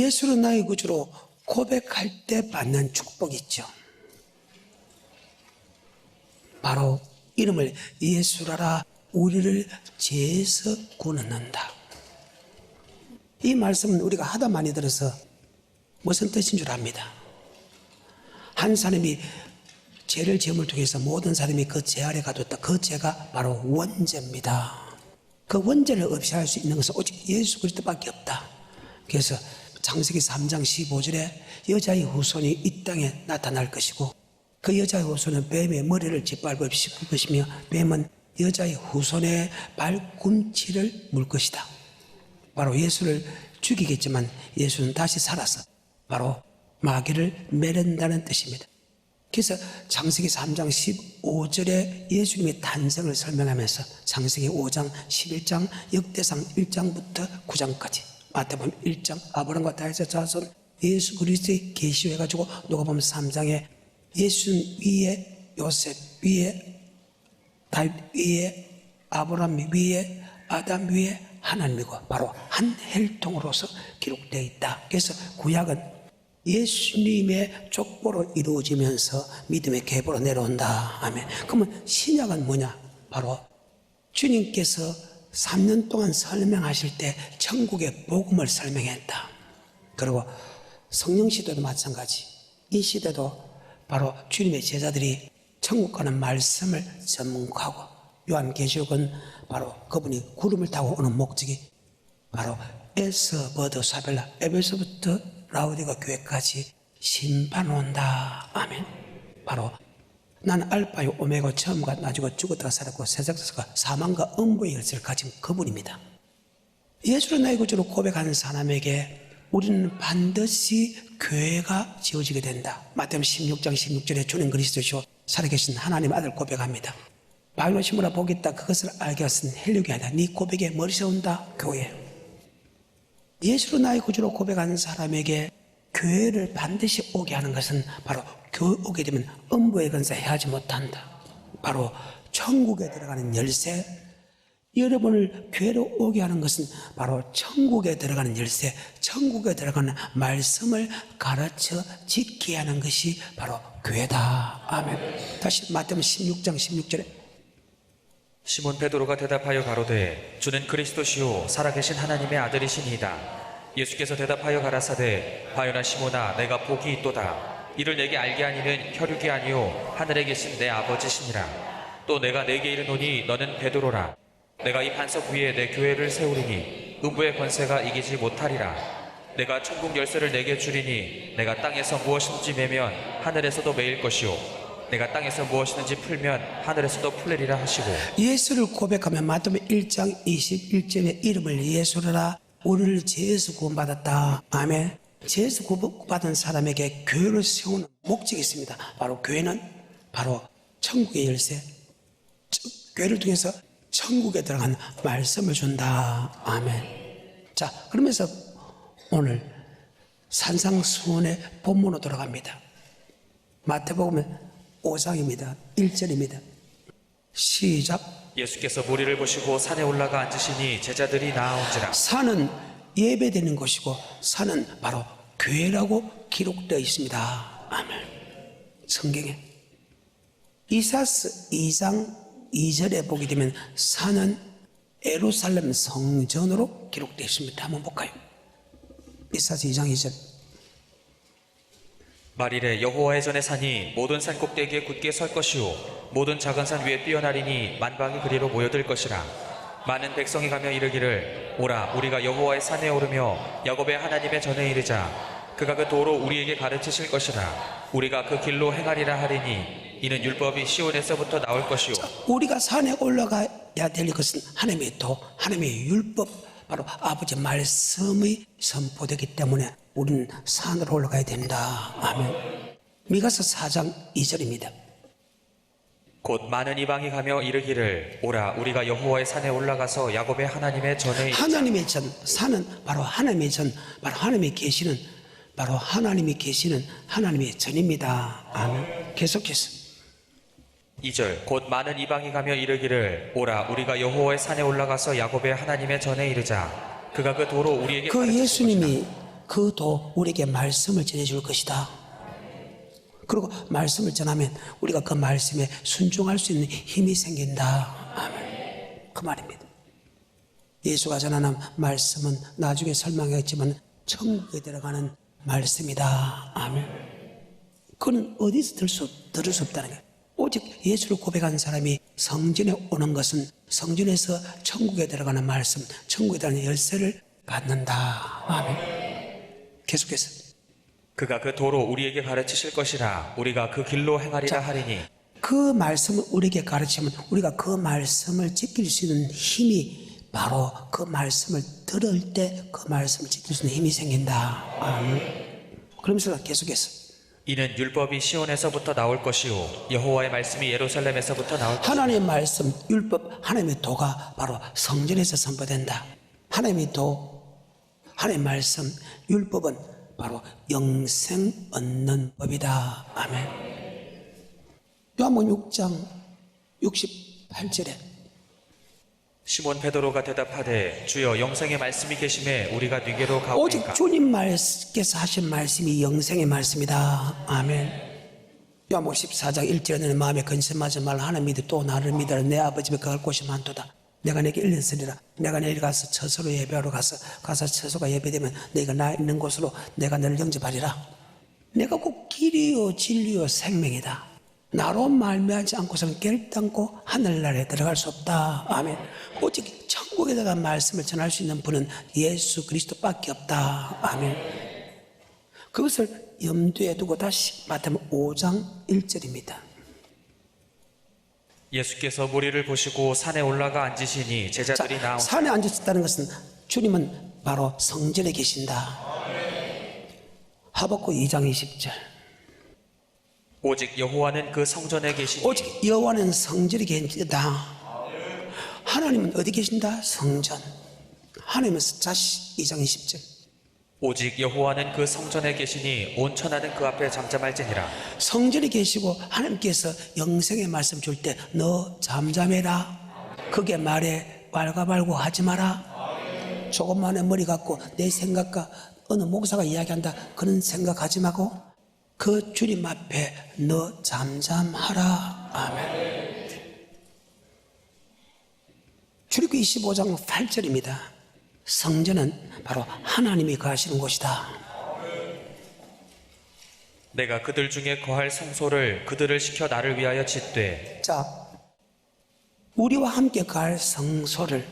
예수는 나의 구주로 고백할 때 받는 축복이 있죠. 바로 이름을 예수라라 우리를 죄에서 구원한다. 이 말씀은 우리가 하다 많이 들어서 무슨 뜻인 줄 압니다. 한 사람이 죄를 지음을 통해서 모든 사람이 그 죄 아래 가뒀다. 그 죄가 바로 원죄입니다. 그 원죄를 없애할 수 있는 것은 오직 예수 그리스도밖에 없다. 그래서 창세기 3장 15절에 여자의 후손이 이 땅에 나타날 것이고 그 여자의 후손은 뱀의 머리를 짓밟을 것이며 뱀은 여자의 후손의 발꿈치를 물 것이다. 바로 예수를 죽이겠지만 예수는 다시 살아서 바로 마귀를 매른다는 뜻입니다. 그래서 창세기 3장 15절에 예수님의 탄생을 설명하면서 창세기 5장 11장 역대상 1장부터 9장까지 마태복음 1장 아브라함과 다윗의 자손 예수 그리스도의 계시해가지고 누가복음 3장에 예수는 위에 요셉 위에 다윗 위에 아브라함 위에 아담 위에 하나님이고 바로 한 혈통으로서 기록되어 있다. 그래서 구약은 예수님의 족보로 이루어지면서 믿음의 계보로 내려온다. 아멘. 그러면 신약은 뭐냐? 바로 주님께서 3년 동안 설명하실 때 천국의 복음을 설명했다. 그리고 성령 시대도 마찬가지. 이 시대도 바로 주님의 제자들이 천국 가는 말씀을 전문하고 요한계시록은 바로 그분이 구름을 타고 오는 목적이 바로 에스버드 사벨라 에베소부터 라우디가 교회까지 심판 온다. 아멘. 바로 나는 알파요 오메가 처음과 나중에 죽었다가 살았고 세상에서 사망과 음부의 열쇠를 가진 그분입니다. 예수를 나의 구주로 고백하는 사람에게 우리는 반드시 교회가 지어지게 된다. 마태복음 16장 16절에 주는 그리스도시요 살아계신 하나님 아들 고백합니다. 바위로 심으라 복이 있다. 그것을 알게 하신 헬력이 아니라 네 고백에 머리 세운다. 교회. 예수로 나의 구주로 고백하는 사람에게 교회를 반드시 오게 하는 것은 바로 교회 오게 되면 음부의 권세 해하지 못한다. 바로 천국에 들어가는 열쇠. 여러분을 교회로 오게 하는 것은 바로 천국에 들어가는 열쇠, 천국에 들어가는 말씀을 가르쳐 지키게 하는 것이 바로 교회다. 아멘. 다시 마태복음 16장 16절에 시몬 베드로가 대답하여 가로되 주는 그리스도시요 살아계신 하나님의 아들이시니이다. 예수께서 대답하여 가라사대 바요나 시몬아 내가 복이 있도다. 이를 내게 알게 하니는 혈육이 아니요 하늘에 계신 내 아버지시니라. 또 내가 내게 이르노니 너는 베드로라. 내가 이 반석 위에 내 교회를 세우리니 음부의 권세가 이기지 못하리라. 내가 천국 열쇠를 내게 주리니 내가 땅에서 무엇이든지 매면 하늘에서도 매일 것이요 내가 땅에서 무엇이든지 풀면 하늘에서도 풀리리라 하시고 예수를 고백하면 마태복음 1장 21절에 이름을 예수라 우리를 죄에서 구원받았다. 아멘. 죄에서 구원받은 사람에게 교회를 세우는 목적이 있습니다. 바로 교회는 바로 천국의 열쇠, 교회를 통해서 천국에 들어가는 말씀을 준다. 아멘. 자, 그러면서 오늘 산상수훈의 본문으로 돌아갑니다. 마태복음 5장입니다. 1절입니다. 시작. 예수께서 무리를 보시고 산에 올라가 앉으시니 제자들이 나아온지라. 산은 예배되는 곳이고 산은 바로 교회라고 기록되어 있습니다. 아멘. 성경에 이사야서 2장 2절에 보게 되면 산은 예루살렘 성전으로 기록되어 있습니다. 한번 볼까요? 이사야서 2장 2절. 말이래 여호와의 전에 산이 모든 산 꼭대기에 굳게 설 것이요 모든 작은 산 위에 뛰어나리니 만방이 그리로 모여들 것이라. 많은 백성이 가며 이르기를 오라 우리가 여호와의 산에 오르며 야곱의 하나님의 전에 이르자. 그가 그 도로 우리에게 가르치실 것이라. 우리가 그 길로 행하리라 하리니 이는 율법이 시온에서부터 나올 것이요 우리가 산에 올라가야 될 것은 하나님의 도, 하나님의 율법, 바로 아버지 말씀이 선포되기 때문에 우리는 산으로 올라가야 된다. 아멘. 미가서 4장 2절입니다. 곧 많은 이방이 가며 이르기를 오라 우리가 여호와의 산에 올라가서 야곱의 하나님의 전에 하나님의 전, 산은 바로 하나님의 전, 바로 하나님이 계시는, 바로 하나님이 계시는 하나님의 전입니다. 아멘. 계속해서 2절 곧 많은 이방이 가며 이르기를 오라 우리가 여호와의 산에 올라가서 야곱의 하나님의 전에 이르자. 그가 그 도로 우리에게 그 가르치실 예수님이 것이라. 그 도 우리에게 말씀을 전해줄 것이다. 그리고 말씀을 전하면 우리가 그 말씀에 순종할 수 있는 힘이 생긴다. 아멘. 그 말입니다. 예수가 전하는 말씀은 나중에 설명했지만 천국에 들어가는 말씀이다. 아멘. 그건 어디서 들을 수 없다는 거예요. 오직 예수를 고백한 사람이 성전에 오는 것은 성전에서 천국에 들어가는 말씀, 천국에 들어가는 열쇠를 받는다. 아멘. 계속해서. 그가 그 도로 우리에게 가르치실 것이라 우리가 그 길로 행하리라 하리니. 그 말씀을 우리에게 가르치면 우리가 그 말씀을 지킬 수 있는 힘이 바로 그 말씀을 들을 때 그 말씀을 지킬 수 있는 힘이 생긴다. 아멘. 그러면서 계속해서. 이는 율법이 시온에서부터 나올 것이요 여호와의 말씀이 예루살렘에서부터 나올 것이요. 하나님의 말씀, 율법, 하나님의 도가 바로 성전에서 선포된다. 하나님의 도, 하나님의 말씀, 율법은 바로 영생 얻는 법이다. 아멘. 요한복음 6장 68절에 시몬 베드로가 대답하되 주여 영생의 말씀이 계심에 우리가 네게로 오직 가오리까. 주님께서 하신 말씀이 영생의 말씀이다. 아멘. 요한복음 14장 1절에 너는 마음에 근심하지 말라. 하나님 믿으 또 나를 믿으라. 내 아버지 집에 거할 곳이 많도다. 내가 내게 일렀으리라. 내가 내일 가서 처소로 예배하러 가서 처소가 예배되면 내가 나 있는 곳으로 내가 너를 영접하리라. 내가 꼭 길이요 진리요 생명이다. 나로 말미암지 않고서는 결단코 하늘나라에 들어갈 수 없다. 아멘. 오직 천국에다가 말씀을 전할 수 있는 분은 예수 그리스도밖에 없다. 아멘. 그것을 염두에 두고 다시 마태복음 5장 1절입니다. 예수께서 무리를 보시고 산에 올라가 앉으시니 제자들이 나온. 산에 앉으셨다는 것은 주님은 바로 성전에 계신다. 하박국 2장 20절. 오직 여호와는 그 성전에 계시니. 오직 여호와는 성전에 계신다. 하나님은 어디 계신다? 성전. 하나님은 자식 2장 20절. 오직 여호와는 그 성전에 계시니 온 천하는 그 앞에 잠잠할지니라. 성전에 계시고 하나님께서 영생의 말씀 줄 때 너 잠잠해라. 그게 말에 왈가왈부 하지 마라. 조금만의 머리 갖고 내 생각과 어느 목사가 이야기한다 그런 생각하지 말고 그 주님 앞에 너 잠잠하라. 아멘. 출애굽기 25장 8절입니다. 성전은 바로 하나님이 거하시는 곳이다. 내가 그들 중에 거할 성소를 그들을 시켜 나를 위하여 짓되. 자, 우리와 함께 거할 성소를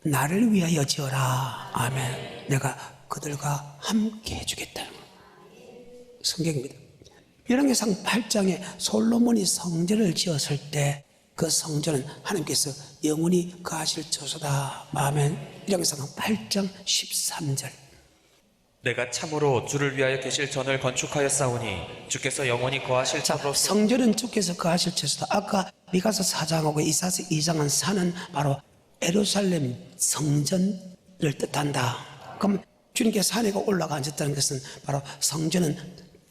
나를 위하여 지어라. 아멘. 내가 그들과 함께 해주겠다는 거. 성경입니다. 열왕기상 8장에 솔로몬이 성전을 지었을 때 그 성전은 하나님께서 영원히 거하실 처소다. 아멘. 열왕기상 8장 13절. 내가 참으로 주를 위하여 계실 전을 건축하였사오니 주께서 영원히 거하실 자, 참으로. 성전은 주께서 거하실 처소다. 아까 미가서 4장하고 이사서 2장은 산은 바로 예루살렘 성전을 뜻한다. 그럼 주님께서 산에 올라가 앉았다는 것은 바로 성전은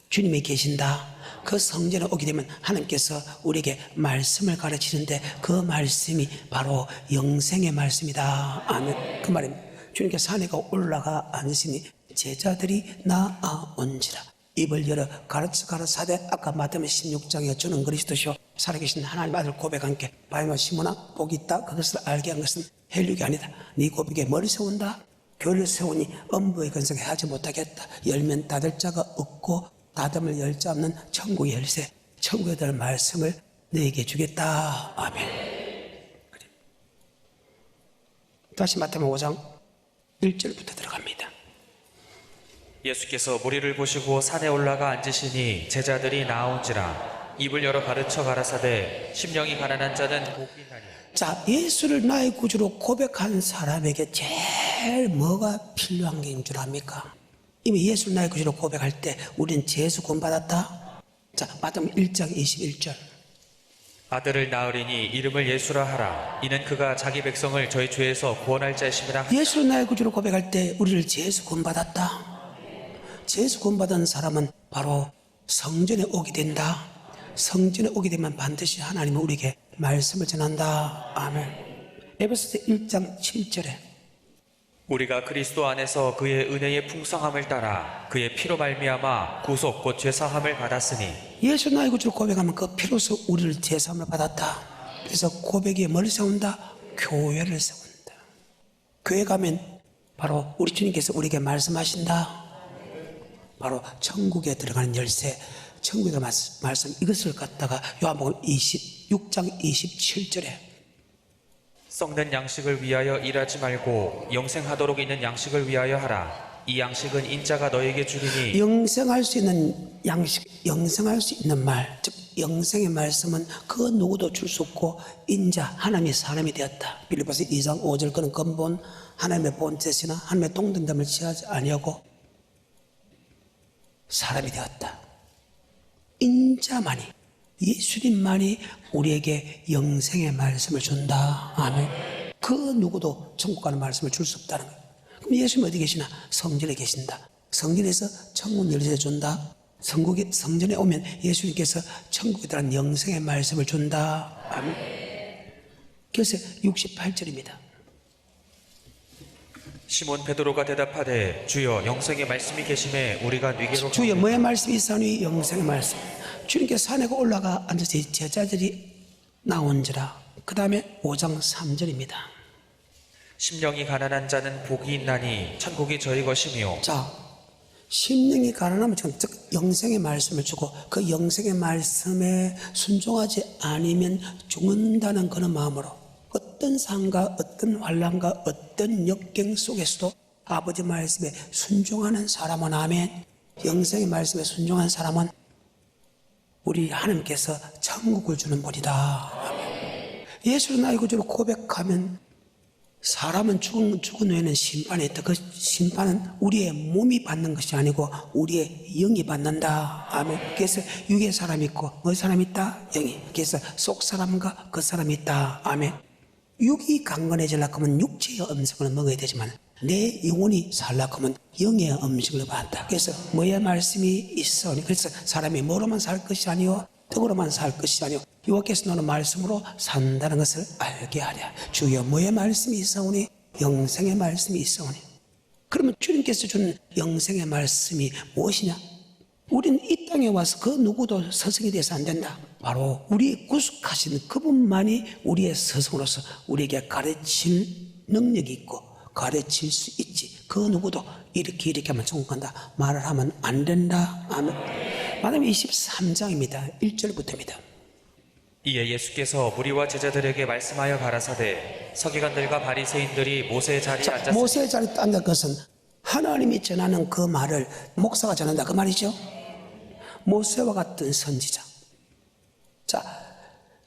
주님이 계신다. 그 성전에 오게 되면 하나님께서 우리에게 말씀을 가르치는데 그 말씀이 바로 영생의 말씀이다. 아멘. 그 말입니다. 주님께서 산에 올라가 앉으시니 제자들이 나아온지라. 입을 열어 가라사대 아까 마태복음 16장에 주는 그리스도시요 살아계신 하나님 아들 고백한 게 바요나 시몬아 복이 있다. 그것을 알게 한 것은 헬륙이 아니다. 네 고백에 머리 세운다. 교회를 세우니 엄부의 근성에 하지 못하겠다. 열면 닫을 자가 없고 닫으면 열 자 없는 천국의 열쇠, 천국에 대한 말씀을 너에게 주겠다. 아멘. 다시 마태복음 5장 1절부터 들어갑니다. 예수께서 무리를 보시고 산에 올라가 앉으시니 제자들이 나온지라. 입을 열어 가르쳐 가라사대 심령이 가난한 자는 복이 있나니. 자, 예수를 나의 구주로 고백한 사람에게 제일 뭐가 필요한 게인 줄 압니까? 이미 예수를 나의 구주로 고백할 때 우리는 죄수 구원받았다. 자, 마태복음 1장 21절. 아들을 낳으리니 이름을 예수라 하라. 이는 그가 자기 백성을 저희 죄에서 구원할 자이심이라. 예수를 나의 구주로 고백할 때 우리를 죄수 구원받았다. 죄수 구원받은 사람은 바로 성전에 오게 된다. 성전에 오게 되면 반드시 하나님은 우리에게 말씀을 전한다. 아멘. 에베소서 1장 7절에 우리가 그리스도 안에서 그의 은혜의 풍성함을 따라 그의 피로 말미암아 구속 곧 죄사함을 받았으니 예수 나의 구주를 고백하면 그 피로서 우리를 제사함을 받았다. 그래서 고백이 뭘 세운다? 교회를 세운다. 교회 가면 바로 우리 주님께서 우리에게 말씀하신다. 바로 천국에 들어가는 열쇠, 천국에 들어가는 말씀, 이것을 갖다가 요한복음 26장 27절에 썩는 양식을 위하여 일하지 말고 영생하도록 있는 양식을 위하여 하라. 이 양식은 인자가 너에게 주리니 영생할 수 있는 양식, 영생할 수 있는 말, 즉 영생의 말씀은 그 누구도 줄 수 없고 인자, 하나님이 사람이 되었다. 빌립보서 2장 5절 그는 근본 하나님의 본체시나 하나님의 동등됨을 취하지 아니하고 사람이 되었다. 인자만이, 예수님만이 우리에게 영생의 말씀을 준다. 아멘. 그 누구도 천국 가는 말씀을 줄 수 없다는 거예요. 그럼 예수님 어디 계시나? 성전에 계신다. 성전에서 천국 열쇠 준다. 성전에 오면 예수님께서 천국에 들어간 영생의 말씀을 준다. 아멘. 그래서 68절입니다. 시몬 베드로가 대답하되 주여 영생의 말씀이 계심에 우리가 네게로 주여 뭐의 말씀이 있사오니? 영생의 말씀. 주님께서 산에 올라가 앉아서 제자들이 나온지라. 그 다음에 5장 3절입니다. 심령이 가난한 자는 복이 있나니 천국이 저희 것이며. 자, 심령이 가난하면 즉 영생의 말씀을 주고 그 영생의 말씀에 순종하지 않으면 죽는다는 그런 마음으로 어떤 상과 어떤 환난과 어떤 역경 속에서도 아버지 말씀에 순종하는 사람은 아멘. 영생의 말씀에 순종한 사람은 우리 하나님께서 천국을 주는 분이다. 아멘. 예수를 나의 구주로 고백하면 사람은 죽은 후에는 심판이 있다. 그 심판은 우리의 몸이 받는 것이 아니고 우리의 영이 받는다. 아멘. 그래서 육의 사람이 있고 뭐 사람이 있다? 영이. 그래서 속 사람과 그 사람이 있다. 아멘. 육이 강건해지려고 하면 육체의 음식을 먹어야 되지만 내 영혼이 살려고 하면 영의 음식을 받는다. 그래서 뭐의 말씀이 있어오니 그래서 사람이 뭐로만 살 것이 아니요 떡으로만 살 것이 아니요 여호와께서 너는 말씀으로 산다는 것을 알게 하랴. 주여 뭐의 말씀이 있어오니? 영생의 말씀이 있어오니. 그러면 주님께서 주는 영생의 말씀이 무엇이냐? 우리는 이 땅에 와서 그 누구도 스승이 돼서 안 된다. 바로 우리 구속하신 그분만이 우리의 스승으로서 우리에게 가르칠 능력이 있고 가르칠 수 있지. 그 누구도 이렇게 하면 천국 간다 말을 하면 안 된다. 아멘. 마태복음 23장입니다. 1절부터입니다. 이에 예수께서 무리와 제자들에게 말씀하여 가라사대 서기관들과 바리새인들이 모세의 자리에 앉았으니. 모세의 자리에 앉은 것은 하나님이 전하는 그 말을 목사가 전한다 그 말이죠. 모세와 같은 선지자. 자,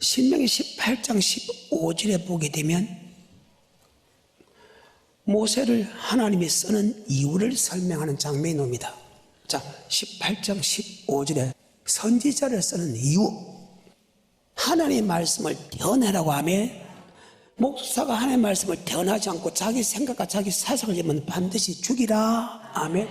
신명기 18장 15절에 보게 되면 모세를 하나님이 쓰는 이유를 설명하는 장면이 나옵니다. 자, 18장 15절에 선지자를 쓰는 이유. 하나님의 말씀을 대언하라고 하면 목사가 하나님의 말씀을 대언하지 않고 자기 생각과 자기 사상을 내면 반드시 죽이라. 아멘.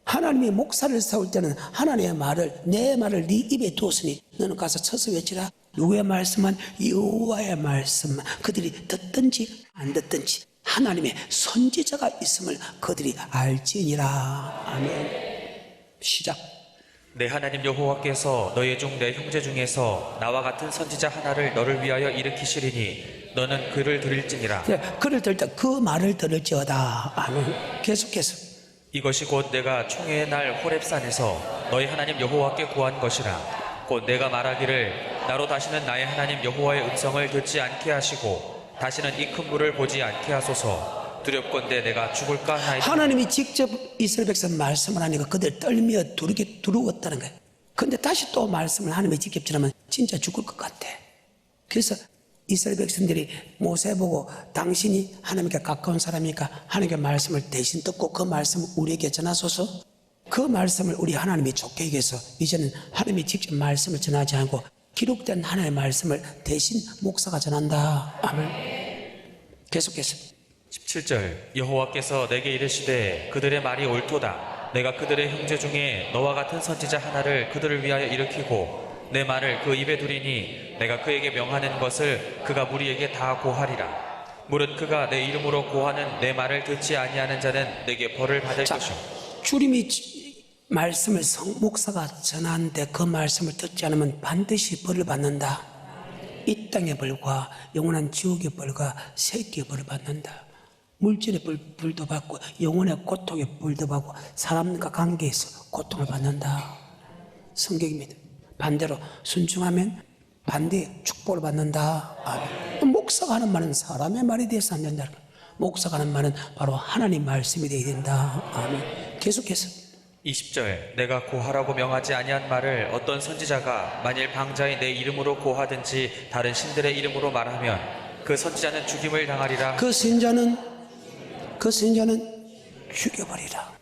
하나님의 목사를 세울 때는 하나님의 말을 내 말을 네 입에 두었으니 너는 가서 쳐서 외치라. 누구의 말씀은? 여호와의 말씀만. 그들이 듣든지 안 듣든지 하나님의 선지자가 있음을 그들이 알지니라. 아멘. 시작. 내 하나님 여호와께서 너희 중 내 형제 중에서 나와 같은 선지자 하나를 너를 위하여 일으키시리니 너는 그를 들을지니라. 그를 들을 때 그 말을 들을지어다. 아멘. 계속해서 이것이 곧 내가 총회의 날 호렙산에서 너희 하나님 여호와께 구한 것이라. 곧 내가 말하기를 나로 다시는 나의 하나님 여호와의 음성을 듣지 않게 하시고 다시는 이 큰 물을 보지 않게 하소서. 두렵건대 내가 죽을까 하나이다. 하나님이 직접 이스라엘 백성 말씀을 하니까 그들 떨며 두려웠다는 거예요. 근데 다시 또 말씀을 하나님이 직접 전하면 진짜 죽을 것 같아. 그래서 이스라엘 백성들이 모세 보고 당신이 하나님께 가까운 사람이니까 하나님의 말씀을 대신 듣고 그 말씀을 우리에게 전하소서. 그 말씀을 우리 하나님이 좋게 하기 위해서 이제는 하나님이 직접 말씀을 전하지 않고 기록된 하나님의 말씀을 대신 목사가 전한다. 아멘. 계속해서 17절 여호와께서 내게 이르시되 그들의 말이 옳도다. 내가 그들의 형제 중에 너와 같은 선지자 하나를 그들을 위하여 일으키고 내 말을 그 입에 두리니 내가 그에게 명하는 것을 그가 무리에게 다 고하리라. 무릇 그가 내 이름으로 고하는 내 말을 듣지 아니하는 자는 내게 벌을 받을 자, 것이요 주님이 말씀을 목사가 전하는데 그 말씀을 듣지 않으면 반드시 벌을 받는다. 이 땅의 벌과 영원한 지옥의 벌과 세계의 벌을 받는다. 물질의 벌도 받고 영혼의 고통의 벌도 받고 사람과 관계에서 고통을 받는다. 성경입니다. 반대로 순종하면 반대의 축복을 받는다. 아멘. 목사가 하는 말은 사람의 말이 되어서 안 된다. 목사가 하는 말은 바로 하나님 말씀이 되어야 된다. 아멘. 계속해서 20절 내가 고하라고 명하지 아니한 말을 어떤 선지자가 만일 방자의 내 이름으로 고하든지 다른 신들의 이름으로 말하면 그 선지자는 죽임을 당하리라. 그 선지자는 죽여버리라.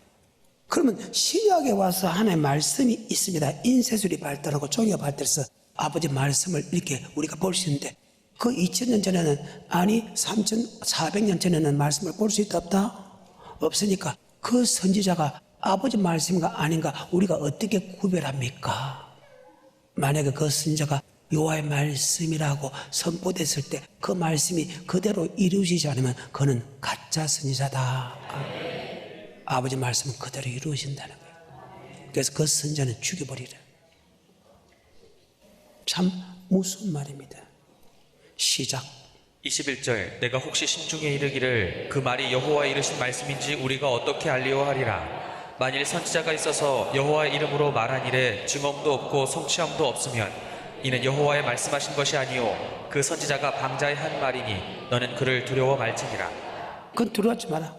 그러면 신약에 와서 하나님의 말씀이 있습니다. 인쇄술이 발달하고 종이가 발달해서 아버지 말씀을 이렇게 우리가 볼 수 있는데 그 2000년 전에는 아니 3400년 전에는 말씀을 볼 수 있다 없다? 없으니까 그 선지자가 아버지 말씀인가 아닌가 우리가 어떻게 구별합니까? 만약에 그 선지자가 여호와의 말씀이라고 선포됐을 때 그 말씀이 그대로 이루어지지 않으면 그는 가짜 선지자다. 아버지 말씀은 그대로 이루어진다는 거예요. 그래서 그 선지자는 죽여버리라. 참 무서운 말입니다. 시작. 21절 내가 혹시 심중에 이르기를 그 말이 여호와의 이르신 말씀인지 우리가 어떻게 알리오 하리라. 만일 선지자가 있어서 여호와의 이름으로 말한 일에 증언도 없고 성취함도 없으면 이는 여호와의 말씀하신 것이 아니요 그 선지자가 방자의 한 말이니 너는 그를 두려워 말지니라. 그건 두려워하지 마라.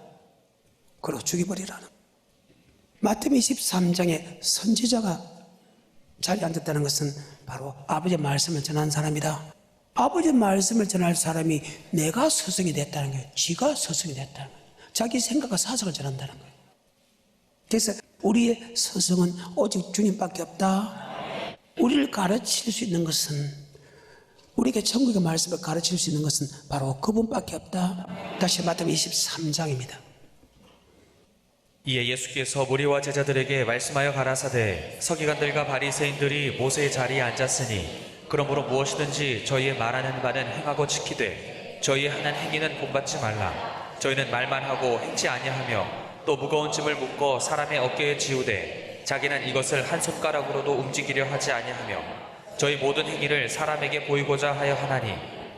그러고 죽여버리라는. 마태복음 23장에 선지자가 자리에 앉았다는 것은 바로 아버지의 말씀을 전한 사람이다. 아버지의 말씀을 전할 사람이 내가 스승이 됐다는 거예요. 지가 스승이 됐다는 거예요. 자기 생각과 사상을 전한다는 거예요. 그래서 우리의 스승은 오직 주님밖에 없다. 우리를 가르칠 수 있는 것은, 우리에게 천국의 말씀을 가르칠 수 있는 것은 바로 그분밖에 없다. 다시 마태복음 23장입니다. 이에 예수께서 무리와 제자들에게 말씀하여 가라사대 서기관들과 바리새인들이 모세의 자리에 앉았으니 그러므로 무엇이든지 저희의 말하는 바는 행하고 지키되 저희의 하는 행위는 본받지 말라. 저희는 말만 하고 행치 아니하며 또 무거운 짐을 묶어 사람의 어깨에 지우되 자기는 이것을 한 손가락으로도 움직이려 하지 아니하며 저희 모든 행위를 사람에게 보이고자 하여 하나니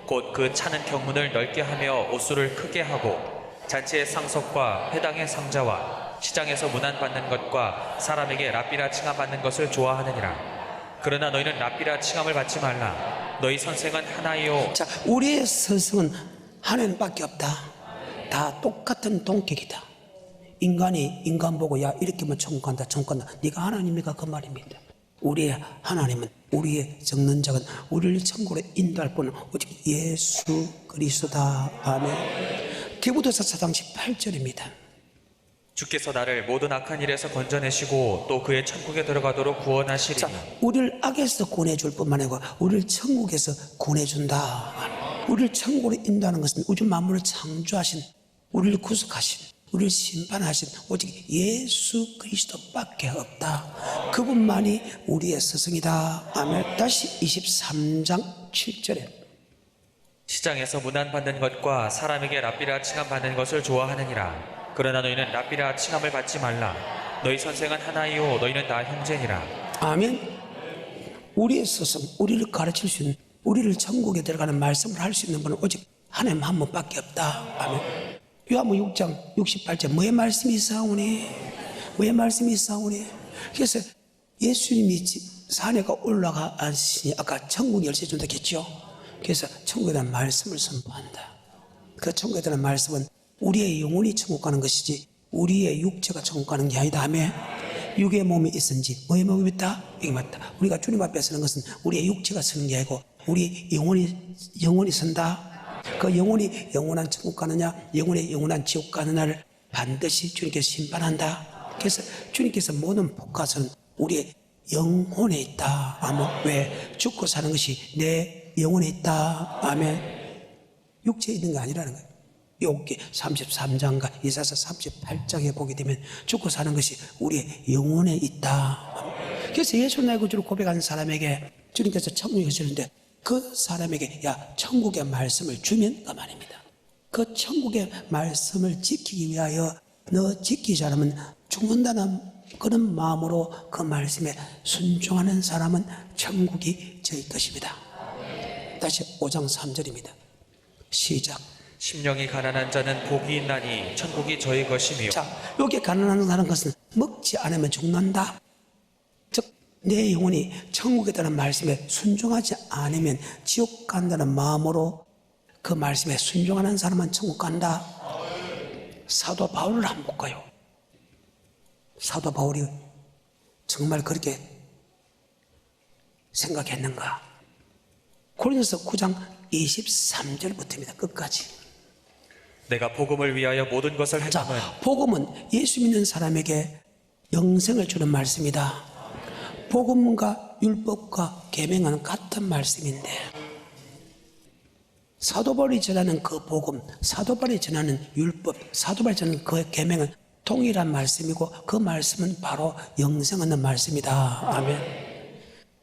곧 그 차는 경문을 넓게 하며 옷수를 크게 하고 잔치의 상석과 회당의 상자와 시장에서 문안받는 것과 사람에게 랍비라 칭함 받는 것을 좋아하느니라. 그러나 너희는 랍비라 칭함을 받지 말라. 너희 선생은 하나이요. 자, 우리의 스승은 하나님밖에 없다. 다 똑같은 동격이다. 인간이 인간 보고 야 이렇게 하면 천국 간다 천국 간다. 네가 하나님이가 그 말입니다. 우리의 하나님은, 우리의 정론자는, 우리를 천국으로 인도할 분은 오직 예수 그리스도다. 아멘. 디모데서 4장 18절입니다. 주께서 나를 모든 악한 일에서 건져내시고 또 그의 천국에 들어가도록 구원하시리니. 자, 우리를 악에서 구원해줄 뿐만 아니고 우리를 천국에서 구원해준다. 우리를 천국으로 인도하는 것은 우주 만물을 창조하신, 우리를 구속하신, 우리를 심판하신 오직 예수 그리스도밖에 없다. 그분만이 우리의 스승이다. 아멘. 다시 23장 7절에 시장에서 문안받는 것과 사람에게 랍비라 칭함 받는 것을 좋아하느니라. 그러나 너희는 랍비라 칭함을 받지 말라. 너희 선생은 하나이요 너희는 다 형제니라. 아멘. 우리의 스승, 우리를 가르칠 수 있는, 우리를 천국에 들어가는 말씀을 할 수 있는 분은 오직 하나님 한 분밖에 없다. 아멘. 요한복음 6장 68절 뭐의 말씀이 있사오니? 뭐의 말씀이 있사오니? 그래서 예수님이 산에가 올라가 앉으시니 아까 천국 열쇠 준다고 했죠. 그래서 천국에 대한 말씀을 선포한다. 그 천국에 대한 말씀은 우리의 영혼이 천국 가는 것이지 우리의 육체가 천국 가는 게 아니다. 아멘. 육의 몸이 있은지 뭐의 몸이 있다? 이게 맞다. 우리가 주님 앞에 서는 것은 우리의 육체가 서는 게 아니고 우리 영혼이 선다. 그 영혼이 영원한 천국 가느냐 영혼이 영원한 지옥 가느냐를 반드시 주님께서 심판한다. 그래서 주님께서 모든 복가서는 우리의 영혼에 있다. 아멘. 왜? 죽고 사는 것이 내 영혼에 있다. 아멘. 육체에 있는 게 아니라는 거예요. 욥기 33장과 이사야 38장에 보게 되면 죽고 사는 것이 우리의 영혼에 있다. 그래서 예수 나의 구주를 고백하는 사람에게 주님께서 천국에 계시는데 그 사람에게 야 천국의 말씀을 주면 그 말입니다. 그 천국의 말씀을 지키기 위하여 너 지키지 않으면 죽는다는 그런 마음으로 그 말씀에 순종하는 사람은 천국이 저희 것입니다. 다시 5장 3절입니다. 시작. 심령이 가난한 자는 복이 있나니 천국이 저희 것이며. 자, 여기 가난하다는 것은 먹지 않으면 죽는다. 즉, 내 영혼이 천국에 따른 말씀에 순종하지 않으면 지옥 간다는 마음으로 그 말씀에 순종하는 사람은 천국 간다. 사도 바울을 한번 볼까요? 사도 바울이 정말 그렇게 생각했는가? 고린도서 9장 23절부터입니다. 끝까지. 내가 복음을 위하여 모든 것을 자, 행함은. 복음은 예수 믿는 사람에게 영생을 주는 말씀이다. 복음과 율법과 계명은 같은 말씀인데 사도 바울이 전하는 그 복음, 사도 바울이 전하는 율법, 사도 바울이 전하는 그 계명은 동일한 말씀이고 그 말씀은 바로 영생 얻는 말씀이다. 아멘.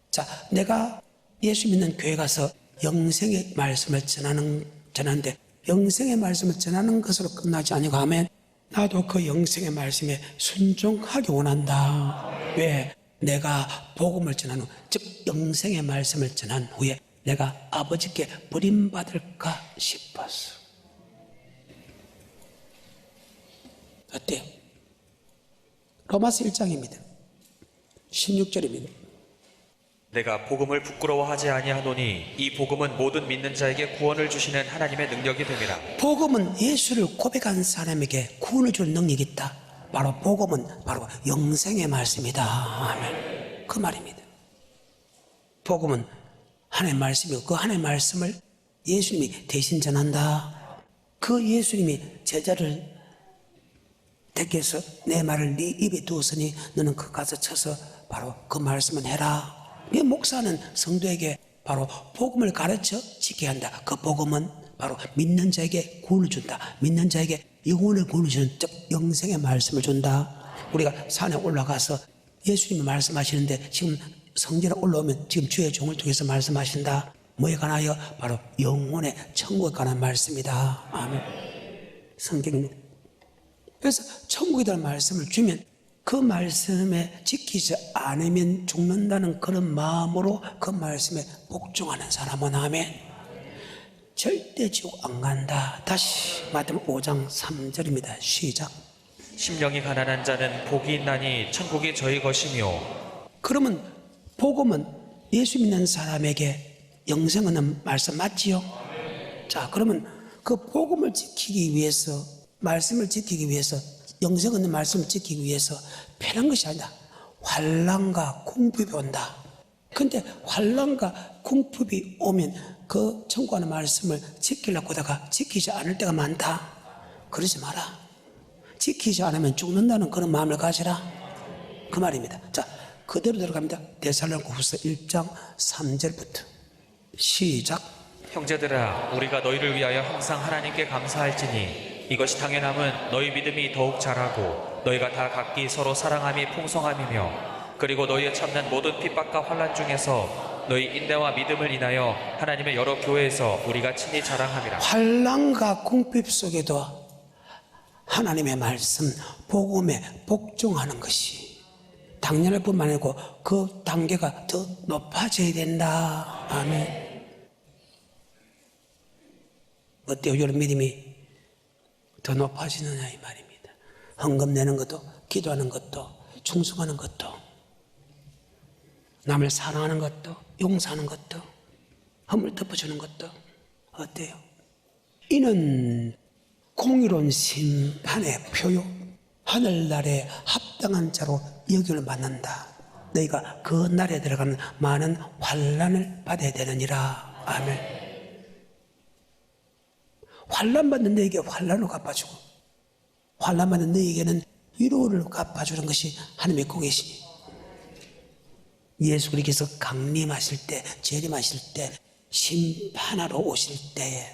자, 내가 예수 믿는 교회 가서 영생의 말씀을 전하는데 영생의 말씀을 전하는 것으로 끝나지 아니고 아멘. 나도 그 영생의 말씀에 순종하기 원한다. 왜? 내가 복음을 전한 후, 즉 영생의 말씀을 전한 후에 내가 아버지께 버림받을까 싶었어. 어때요? 로마서 1장입니다. 16절입니다. 내가 복음을 부끄러워하지 아니하노니 이 복음은 모든 믿는 자에게 구원을 주시는 하나님의 능력이 됨이라. 복음은 예수를 고백한 사람에게 구원을 줄 능력이 있다. 바로 복음은 바로 영생의 말씀이다. 아멘. 그 말입니다. 복음은 하나님의 말씀이고 그 하나님의 말씀을 예수님이 대신 전한다. 그 예수님이 제자를 택해서 내 말을 네 입에 두었으니 너는 그 가서 쳐서 바로 그 말씀은 해라. 이 목사는 성도에게 바로 복음을 가르쳐 지켜야 한다. 그 복음은 바로 믿는 자에게 구원을 준다. 믿는 자에게 영혼을 구원을 주는 즉 영생의 말씀을 준다. 우리가 산에 올라가서 예수님이 말씀하시는데 지금 성전에 올라오면 지금 주의 종을 통해서 말씀하신다. 뭐에 관하여? 바로 영혼의 천국에 관한 말씀이다. 아멘. 성경입니다. 그래서 천국에 대한 말씀을 주면 그 말씀에 지키지 않으면 죽는다는 그런 마음으로 그 말씀에 복종하는 사람은 아멘. 절대 지옥 안 간다. 다시 마태복음 5장 3절입니다. 시작. 심령이 가난한 자는 복이 있나니 천국이 저희 것이며. 그러면 복음은 예수 믿는 사람에게 영생 얻는 말씀 맞지요? 자, 그러면 그 복음을 지키기 위해서, 말씀을 지키기 위해서, 영생 얻는 말씀을 지키기 위해서 편한 것이 아니다. 환난과 궁핍이 온다. 그런데 환난과 궁핍이 오면 그 청구하는 말씀을 지키려고 하다가 지키지 않을 때가 많다. 그러지 마라. 지키지 않으면 죽는다는 그런 마음을 가지라. 그 말입니다. 자, 그대로 들어갑니다. 데살로니가후서 1장 3절부터 시작. 형제들아, 우리가 너희를 위하여 항상 하나님께 감사할지니 이것이 당연함은 너희 믿음이 더욱 자라고 너희가 다 각기 서로 사랑함이 풍성함이며 그리고 너희의 참는 모든 핍박과 환난 중에서 너희 인내와 믿음을 인하여 하나님의 여러 교회에서 우리가 친히 자랑함이라. 환난과 궁핍 속에도 하나님의 말씀, 복음에 복종하는 것이 당연할 뿐만 아니고 그 단계가 더 높아져야 된다. 아멘. 어때요? 이런 믿음이 더 높아지느냐 이 말입니다. 헌금 내는 것도, 기도하는 것도, 충성하는 것도, 남을 사랑하는 것도, 용서하는 것도, 허물 덮어주는 것도. 어때요? 이는 공의로운 심판의 표요, 하늘날에 합당한 자로 여김을 받는다. 너희가 그 날에 들어가는 많은 환난을 받아야 되느니라. 아멘. 환난 받는 너에게 환난을 갚아주고 환난 받는 너에게는 위로를 갚아주는 것이 하나님의 공이시니 예수 그리스도께서 강림하실 때, 재림하실 때, 심판하러 오실 때에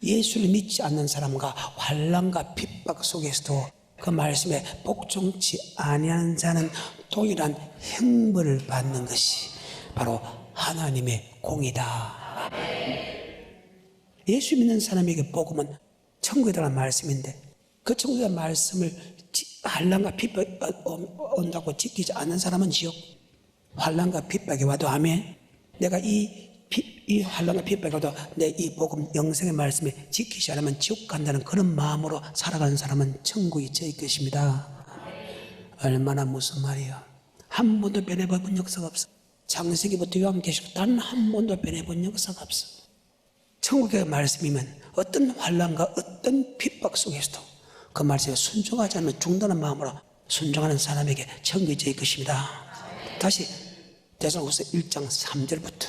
예수를 믿지 않는 사람과 환난과 핍박 속에서도 그 말씀에 복종치 아니하는 자는 동일한 형벌을 받는 것이 바로 하나님의 공이다. 예수 믿는 사람에게 복음은 천국에 대한 말씀인데 그 천국의 말씀을 환난과 핍박이 온다고 지키지 않는 사람은 지옥. 환난과 핍박이 와도 아멘. 내가 이 환난과 핍박이 와도 내 이 복음 영생의 말씀에 지키지 않으면 지옥 간다는 그런 마음으로 살아가는 사람은 천국이 저희 것입니다. 얼마나 무슨 말이야. 한 번도 변해본 역사가 없어. 창세기부터 요한계시록 단 한 번도 변해본 역사가 없어. 천국의 말씀이면 어떤 환난과 어떤 핍박 속에서도 그 말씀에 순종하지 않으면 죽는다는 마음으로 순종하는 사람에게 천국이 저희 것입니다. 다시 데살로니가서 1장 3절부터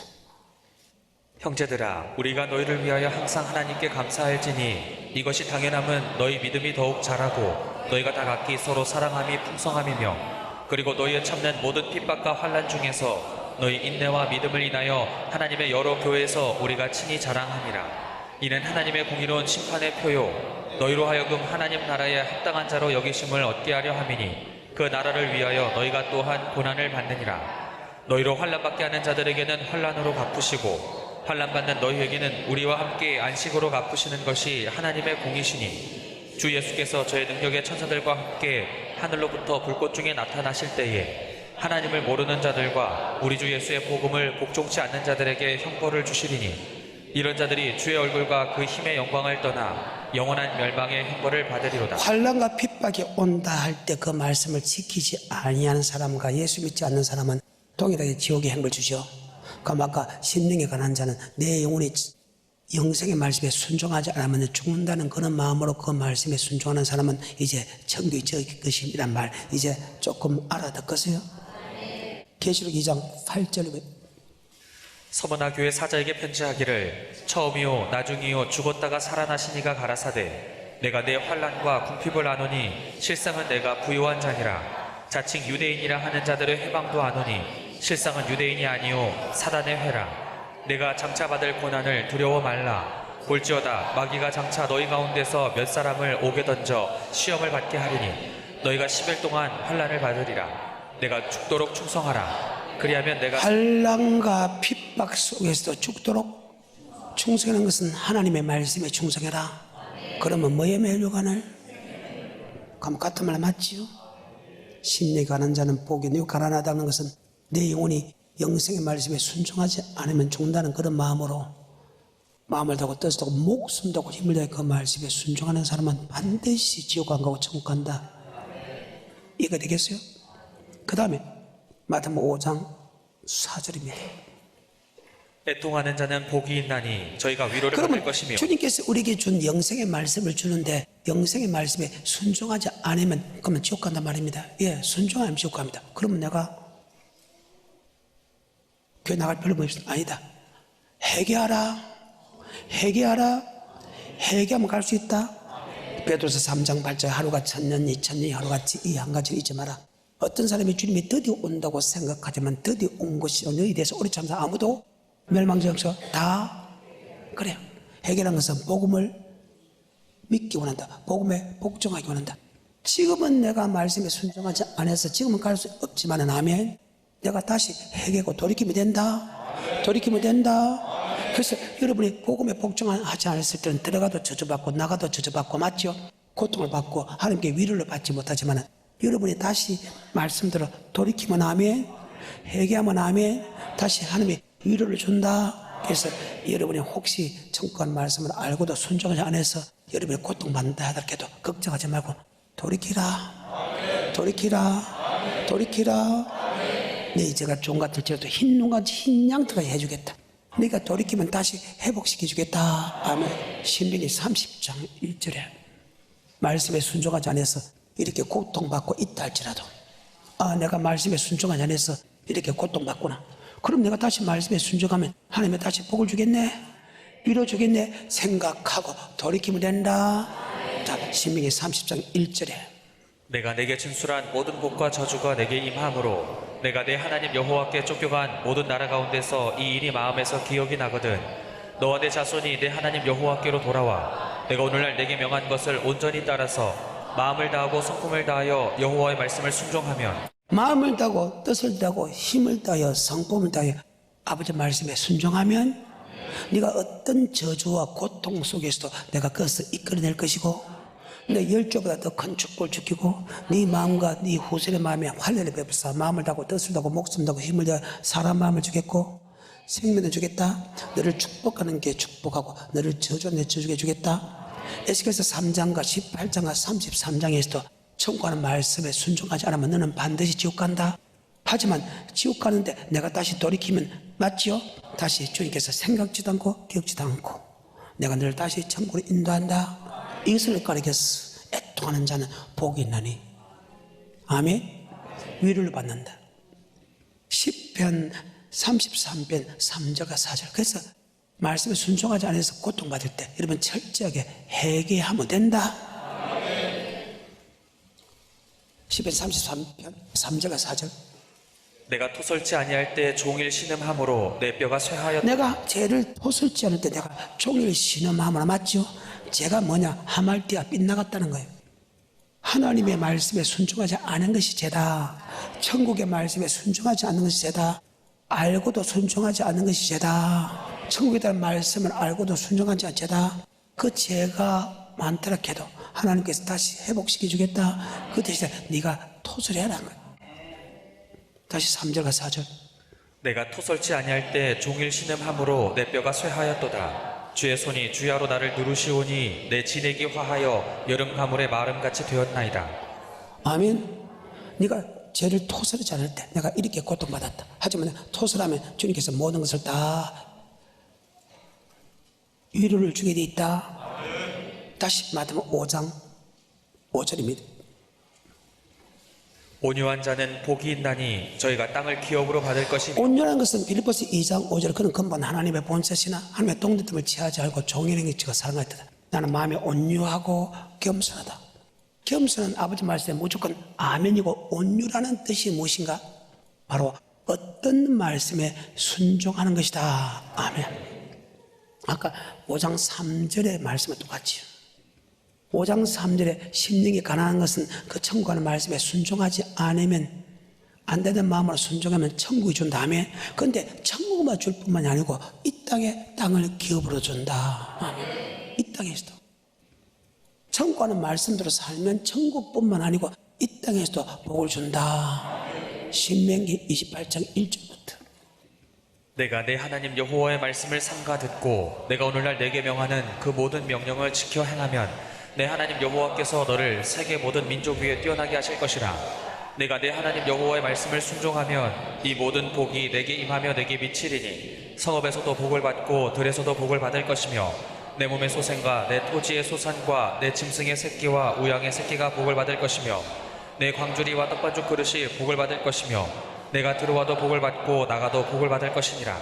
형제들아, 우리가 너희를 위하여 항상 하나님께 감사할지니 이것이 당연함은 너희 믿음이 더욱 자라고 너희가 다 각기 서로 사랑함이 풍성함이며 그리고 너희의 참는 모든 핍박과 환난 중에서 너희 인내와 믿음을 인하여 하나님의 여러 교회에서 우리가 친히 자랑함이라. 이는 하나님의 공의로운 심판의 표요 너희로 하여금 하나님 나라에 합당한 자로 여기심을 얻게 하려 함이니 그 나라를 위하여 너희가 또한 고난을 받느니라. 너희로 환난받게 하는 자들에게는 환난으로 갚으시고 환난받는 너희에게는 우리와 함께 안식으로 갚으시는 것이 하나님의 공이시니 주 예수께서 저의 능력의 천사들과 함께 하늘로부터 불꽃 중에 나타나실 때에 하나님을 모르는 자들과 우리 주 예수의 복음을 복종치 않는 자들에게 형벌을 주시리니 이런 자들이 주의 얼굴과 그 힘의 영광을 떠나 영원한 멸망의 형벌을 받으리로다. 환난과 핍박이 온다 할 때 그 말씀을 지키지 아니하는 사람과 예수 믿지 않는 사람은 동일하게 지옥의 행을 주죠. 그럼 아까 심령에 관한 자는 내 영혼이 영생의 말씀에 순종하지 않으면 죽는다는 그런 마음으로 그 말씀에 순종하는 사람은 이제 천국이 저희 것이란 말 이제 조금 알아듣겠어요? 계시록 2장 8절 서머나 교회 사자에게 편지하기를 처음이요 나중이요 죽었다가 살아나시니가 가라사대 내가 내 환난과 궁핍을 아노니 실상은 내가 부요한 자니라. 자칭 유대인이라 하는 자들의 해방도 아노니 실상은 유대인이 아니요 사단의 회라. 내가 장차 받을 고난을 두려워 말라. 볼지어다 마귀가 장차 너희 가운데서 몇 사람을 옥에 던져 시험을 받게 하리니 너희가 10일 동안 환난을 받으리라. 내가 죽도록 충성하라. 그리하면 내가 환난과 핍박 속에서도 죽도록 충성하는 것은 하나님의 말씀에 충성해라. 그러면 뭐에 매료관을? 그럼 같은 말 맞지요? 심령이 가난한 자는 복이 있고 가난하다는 것은 내 영혼이 영생의 말씀에 순종하지 않으면 죽는다는 그런 마음으로 마음을 다고 뜻을 다고 목숨 다고 힘을 다해 그 말씀에 순종하는 사람은 반드시 지옥 안 가고 천국 간다. 이해가 되겠어요? 그 다음에 마태복음 5장 4절입니다. 애통하는 자는 복이 있나니 저희가 위로를 받을 그러면 것이며 주님께서 우리에게 준 영생의 말씀을 주는데 영생의 말씀에 순종하지 않으면 그러면 지옥 간단 말입니다. 예, 순종하면 지옥 갑니다. 그러면 내가 교회 나갈 필요가 없어. 아니다. 회개하라. 회개하면 갈 수 있다. 베드로서 3장 8절 하루가 1000년 2000년이 하루같이 이 한 가지를 잊지 마라. 어떤 사람이 주님이 드디어 온다고 생각하지만 드디어 온 것이 너희 대해서 오래 참사 아무도 멸망지 없어. 다 그래요. 회개라는 것은 복음을 믿기 원한다. 복음에 복종하기 원한다. 지금은 내가 말씀에 순종하지 않아서 지금은 갈 수 없지만은 아멘. 내가 다시 회개하고 돌이키면 된다. 돌이키면 된다. 그래서 여러분이 복음에 복종하지 않았을 때는 들어가도 저주받고 나가도 저주받고 맞죠? 고통을 받고 하나님께 위로를 받지 못하지만 여러분이 다시 말씀대로 돌이키면 아멘, 회개하면 아멘, 다시 하나님이 위로를 준다. 그래서 여러분이 혹시 천국한 말씀을 알고도 순종하지 않아서 여러분이 고통받는다 하더라도 걱정하지 말고 돌이키라. 내 이제가 종 같을지라도 흰 눈같이 흰 양털같이 해주겠다. 네가 돌이키면 다시 회복시켜 주겠다. 아멘. 신명기 30장 1절에 말씀에 순종하지 않아서 이렇게 고통받고 있다 할지라도 내가 말씀에 순종하지 않아서 이렇게 고통받구나. 그럼 내가 다시 말씀에 순종하면 하나님이 다시 복을 주겠네, 위로 주겠네 생각하고 돌이키면 된다. 자, 신명기 30장 1절에 내가 내게 진술한 모든 복과 저주가 내게 임함으로 내가 내 하나님 여호와께 쫓겨간 모든 나라 가운데서 이 일이 마음에서 기억이 나거든 너와 내 자손이 내 하나님 여호와께로 돌아와 내가 오늘날 내게 명한 것을 온전히 따라서 마음을 다하고 성품을 다하여 여호와의 말씀을 순종하면 마음을 다하고 뜻을 다하고 힘을 다하여 성품을 다하여 아버지 말씀에 순종하면 네가 어떤 저주와 고통 속에서도 내가 그것을 이끌어낼 것이고, 내 열조보다 더 큰 축복을 주기고, 네 마음과 네 후손의 마음에 환례를 베풀사 마음을 다고 뜻을 다고 목숨 다고 힘을 다해 사람 마음을 주겠고, 생명을 주겠다. 너를 축복하는 게 축복하고 너를 저주하는 게 저주해 주겠다. 에스겔서 3장과 18장과 33장에서도 청구하는 말씀에 순종하지 않으면 너는 반드시 지옥 간다. 하지만 지옥 가는데 내가 다시 돌이키면 맞지요? 다시 주님께서 생각지도 않고 기억지도 않고 내가 너를 다시 천국으로 인도한다. 이것을 가리켰어. 애통하는 자는 복이 있나니. 아멘. 위로를 받는다. 10편 33편 3절과 4절. 그래서 말씀에 순종하지 않아서 고통받을 때 여러분 철저하게 회개하면 된다. 10편 33편 3절과 4절. 내가 토설지 아니할 때 종일 신음함으로 내 뼈가 쇠하였다. 내가 죄를 토설지 않을 때 내가 종일 신음하므로. 맞죠? 죄가 뭐냐? 하말띠가 빗나갔다는 거예요. 하나님의 말씀에 순종하지 않은 것이 죄다. 천국의 말씀에 순종하지 않는 것이 죄다. 알고도 순종하지 않는 것이 죄다. 천국에 대한 말씀을 알고도 순종하지 않은 죄다. 그 죄가 많더라 해도 하나님께서 다시 회복시켜 주겠다. 그 대신에 네가 토설해라는 거예요. 다시 3절과 4절. 내가 토설지 아니할 때 종일 신음함으로 내 뼈가 쇠하였도다. 주의 손이 주야로 나를 누르시오니 내 진액이 화하여 여름 가물의 마름같이 되었나이다. 아멘. 네가 죄를 토설하지 않을 때 내가 이렇게 고통받았다. 하지만 토설하면 주님께서 모든 것을 다 위로를 주게 돼 있다. 다시 마태복음 5장 5절입니다. 온유한 자는 복이 있나니 저희가 땅을 기업으로 받을 것이며. 온유라는 것은 빌립보서 2장 5절. 그는 근본 하나님의 본체시나 하나님의 동등됨을 취하지 않고 종일행위 지가 사랑할 때다. 나는 마음이 온유하고 겸손하다. 겸손은 아버지 말씀에 무조건 아멘이고, 온유라는 뜻이 무엇인가? 바로 어떤 말씀에 순종하는 것이다. 아멘. 아까 5장 3절의 말씀은 똑같지요. 5장 3절에 심령이 가난한 것은 그 청구하는 말씀에 순종하지 않으면 안 되는 마음으로 순종하면 천국이 준다. 아멘. 그런데 천국만 줄 뿐만이 아니고 이 땅에 땅을 기업으로 준다. 아멘. 이 땅에서도 청구하는 말씀대로 살면 천국뿐만 아니고 이 땅에서도 복을 준다. 신명기 28장 1절부터. 내가 내 하나님 여호와의 말씀을 삼가 듣고 내가 오늘날 내게 명하는 그 모든 명령을 지켜 행하면 내 하나님 여호와께서 너를 세계 모든 민족 위에 뛰어나게 하실 것이라. 내가 내 하나님 여호와의 말씀을 순종하면 이 모든 복이 내게 임하며 내게 미치리니 성읍에서도 복을 받고 들에서도 복을 받을 것이며 내 몸의 소생과 내 토지의 소산과 내 짐승의 새끼와 우양의 새끼가 복을 받을 것이며 내 광주리와 떡반죽 그릇이 복을 받을 것이며 내가 들어와도 복을 받고 나가도 복을 받을 것이니라.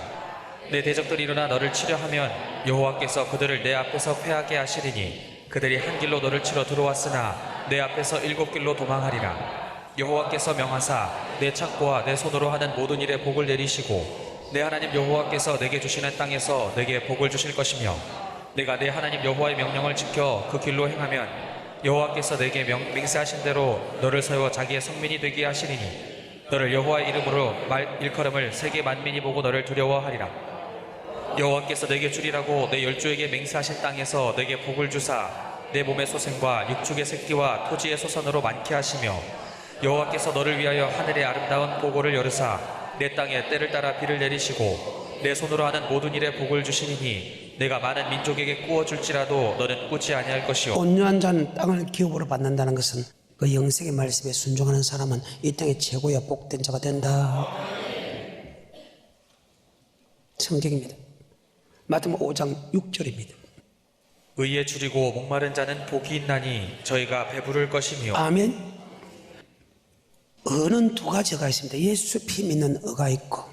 내 대적들이 일어나 너를 치려 하면 여호와께서 그들을 내 앞에서 패하게 하시리니 그들이 한 길로 너를 치러 들어왔으나 내 앞에서 7길로 도망하리라. 여호와께서 명하사 내 창고와 내 손으로 하는 모든 일에 복을 내리시고 내 하나님 여호와께서 내게 주시는 땅에서 내게 복을 주실 것이며 내가 내 하나님 여호와의 명령을 지켜 그 길로 행하면 여호와께서 내게 맹세하신 대로 너를 세워 자기의 성민이 되게 하시리니 너를 여호와의 이름으로 일컬음을 세계 만민이 보고 너를 두려워하리라. 여호와께서 내게 주리라고 내 열조에게 맹세하신 땅에서 내게 복을 주사 내 몸의 소생과 육축의 새끼와 토지의 소선으로 많게 하시며 여호와께서 너를 위하여 하늘의 아름다운 보고를 열으사 내 땅에 때를 따라 비를 내리시고 내 손으로 하는 모든 일에 복을 주시니 내가 많은 민족에게 구워줄지라도 너는 꾸지 아니할 것이요. 온유한 자는 땅을 기업으로 받는다는 것은 그 영생의 말씀에 순종하는 사람은 이 땅의 최고의 복된 자가 된다. 성경입니다. 마태복음 5장 6절입니다. 의에 줄이고 목마른 자는 복이 있나니 저희가 배부를 것이며. 아멘. 의는 두 가지가 있습니다. 예수 피 믿는 의가 있고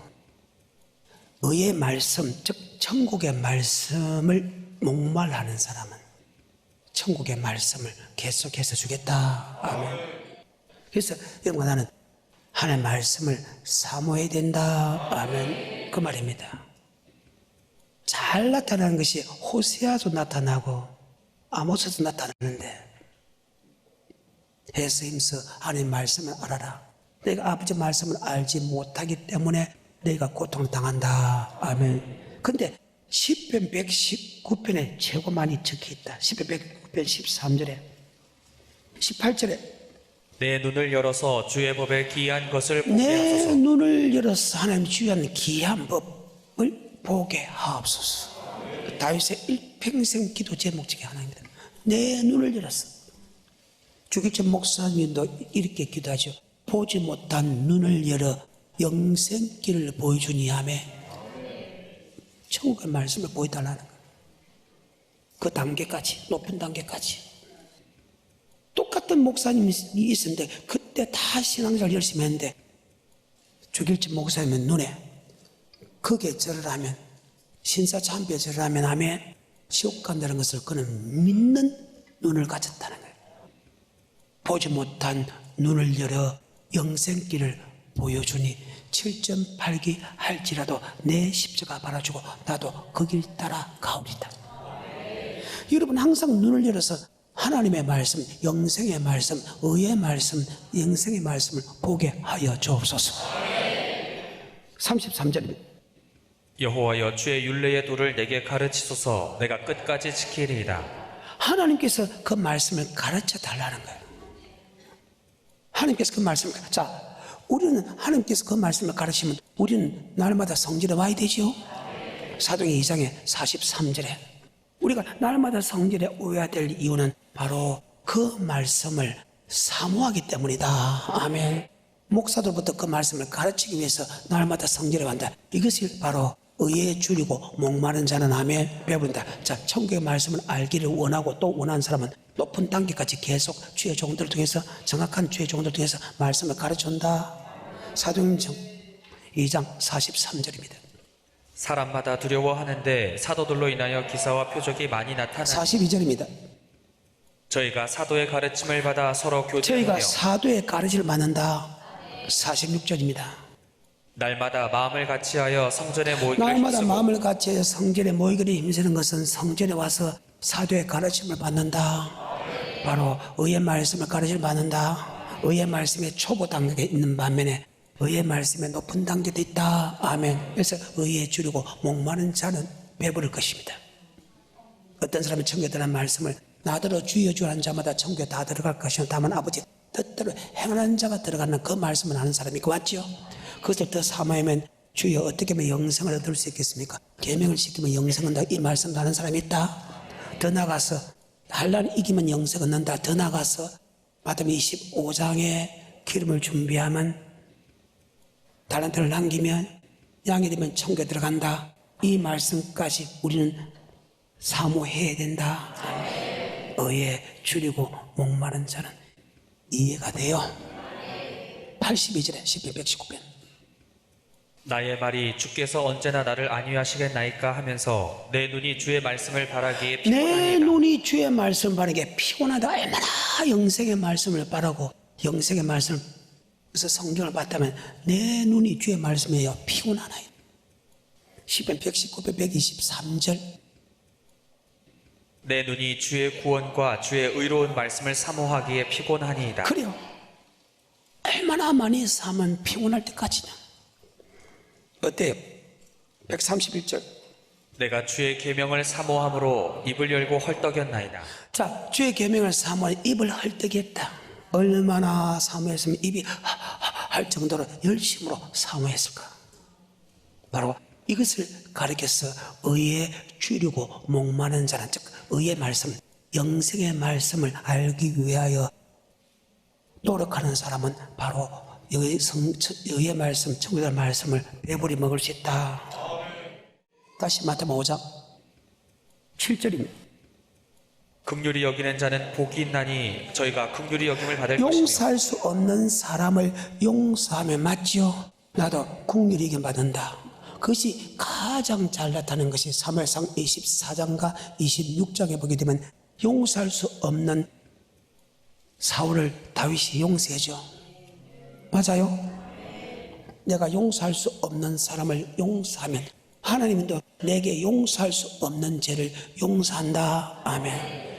의의 말씀, 즉 천국의 말씀을 목말라는 사람은 천국의 말씀을 계속해서 주겠다. 아멘. 그래서 여러분과 나는 하나님의 말씀을 사모해야 된다. 아멘. 그 말입니다. 잘 나타나는 것이 호세아도 나타나고 아모스도 나타나는데 해서 힘써 하나님의 말씀을 알아라. 내가 아버지 말씀을 알지 못하기 때문에 내가 고통을 당한다. 아멘. 근데 10편 119편에 최고 많이 적혀있다. 10편 119편 13절에 18절에 내 눈을 열어서 주의 법에 기이한 것을 보게 내 하소서. 눈을 열어서 하나님 주의한 귀한 법을 보게 하옵소서. 다윗의 일평생 기도 제목 중에 하나입니다. 내 눈을 열었어. 주기철 목사님도 이렇게 기도하죠. 보지 못한 눈을 열어 영생길을 보여주니 하며 천국의 말씀을 보여달라는 거예요. 그 단계까지, 높은 단계까지. 똑같은 목사님이 있었는데 그때 다 신앙생활 열심히 했는데 주길철 목사님은 눈에 극에 절을 하면 신사참배에 절을 하면 지옥 간다는 것을 그는 믿는 눈을 가졌다는 거예요. 보지 못한 눈을 열어 영생길을 보여주니 7.8기 할지라도 내 십자가 바라주고 나도 그 길 따라 가오리다. 여러분 항상 눈을 열어서 하나님의 말씀, 영생의 말씀, 의의 말씀, 영생의 말씀을 보게 하여 주옵소서. 33절입니다. 여호와여 주의 율례의 도를 내게 가르치소서. 내가 끝까지 지키리이다. 하나님께서 그 말씀을 가르쳐 달라는 거예요. 하나님께서 그 말씀을, 자, 우리는 하나님께서 그 말씀을 가르치면 우리는 날마다 성전에 와야 되죠. 사도행 2장의 43절에 우리가 날마다 성전에 오야 될 이유는 바로 그 말씀을 사모하기 때문이다. 아멘. 목사들부터 그 말씀을 가르치기 위해서 날마다 성전에 간다. 이것이 바로 의에 줄이고 목마른 자는 아멘 배부른다. 자, 천국의 말씀을 알기를 원하고 또 원하는 사람은 높은 단계까지 계속 주의 종들을 통해서 정확한 주의 종들을 통해서 말씀을 가르쳐준다. 사도행전 2장 43절입니다. 사람마다 두려워하는데 사도들로 인하여 기사와 표적이 많이 나타나니 42절입니다. 저희가 사도의 가르침을 받아 서로 저희가 교제하며 사도의 가르침을 받는다. 46절입니다. 날마다 마음을 같이하여 성전에 모이기를 날마다 힘쓰고 마음을 같이 성전에 모이기를 힘쓰는 것은 성전에 와서 사도의 가르침을 받는다. 바로 의의 말씀을 가르침을 받는다. 의의 말씀의 초보 단계에 있는 반면에 의의 말씀의 높은 단계도 있다. 아멘. 그래서 의에 줄이고 목마른 자는 배부를 것입니다. 어떤 사람이 천국에 들어간 말씀을 나더러 주여 주여 하는 자마다 천국에 다 들어갈 것이요 다만 아버지 뜻대로 행하는 자가 들어가는 그 말씀을 하는 사람이 그 맞죠? 그것을 더 사모하면 주여 어떻게 하면 영생을 얻을 수 있겠습니까? 계명을 지키면 영생 얻는다. 이 말씀도 하는 사람이 있다. 더 나가서 한란 이기면 영생 얻는다. 더 나가서 마태복음 25장에 기름을 준비하면 달란트를 남기면 양이 되면 천국에 들어간다. 이 말씀까지 우리는 사모해야 된다. 의에 줄이고 목마른 자는 이해가 돼요. 82절에 10편 119편 나의 말이 주께서 언제나 나를 안위하시겠나이까 하면서 내 눈이 주의 말씀을 바라기에 내 피곤하니이다. 눈이 주의 말씀 바라기에 피곤하다. 얼마나 영생의 말씀을 바라고 영생의 말씀을 그래서 성경을 봤다면 내 눈이 주의 말씀이에요. 피곤하나요? 10편 119편 123절 내 눈이 주의 구원과 주의 의로운 말씀을 사모하기에 피곤하니이다. 그래요. 얼마나 많이 사면 피곤할 때까지냐. 어때요? 131절 내가 주의 계명을 사모함으로 입을 열고 헐떡였나이다. 자, 주의 계명을 사모하니 입을 헐떡였다. 얼마나 사모했으면 입이 할 정도로 열심으로 사모했을까. 바로 이것을 가르쳐서 의에 줄이고 목마른 자는 즉 의의 말씀, 영생의 말씀을 알기 위하여 노력하는 사람은 바로 의의 말씀, 천국의 말씀을 배불리 먹을 수 있다. 다시 마태복음 5장 7절입니다. 긍휼히 여기는 자는 복이 있나니 저희가 긍휼히 여김을 받을 것이며 용서할 수 없는 사람을 용서하면 맞지요. 나도 긍휼히 여김 받는다. 그것이 가장 잘 나타나는 것이 사무엘상 24장과 26장에 보게 되면 용서할 수 없는 사울을 다윗이 용서해줘. 맞아요? 내가 용서할 수 없는 사람을 용서하면 하나님도 내게 용서할 수 없는 죄를 용서한다. 아멘.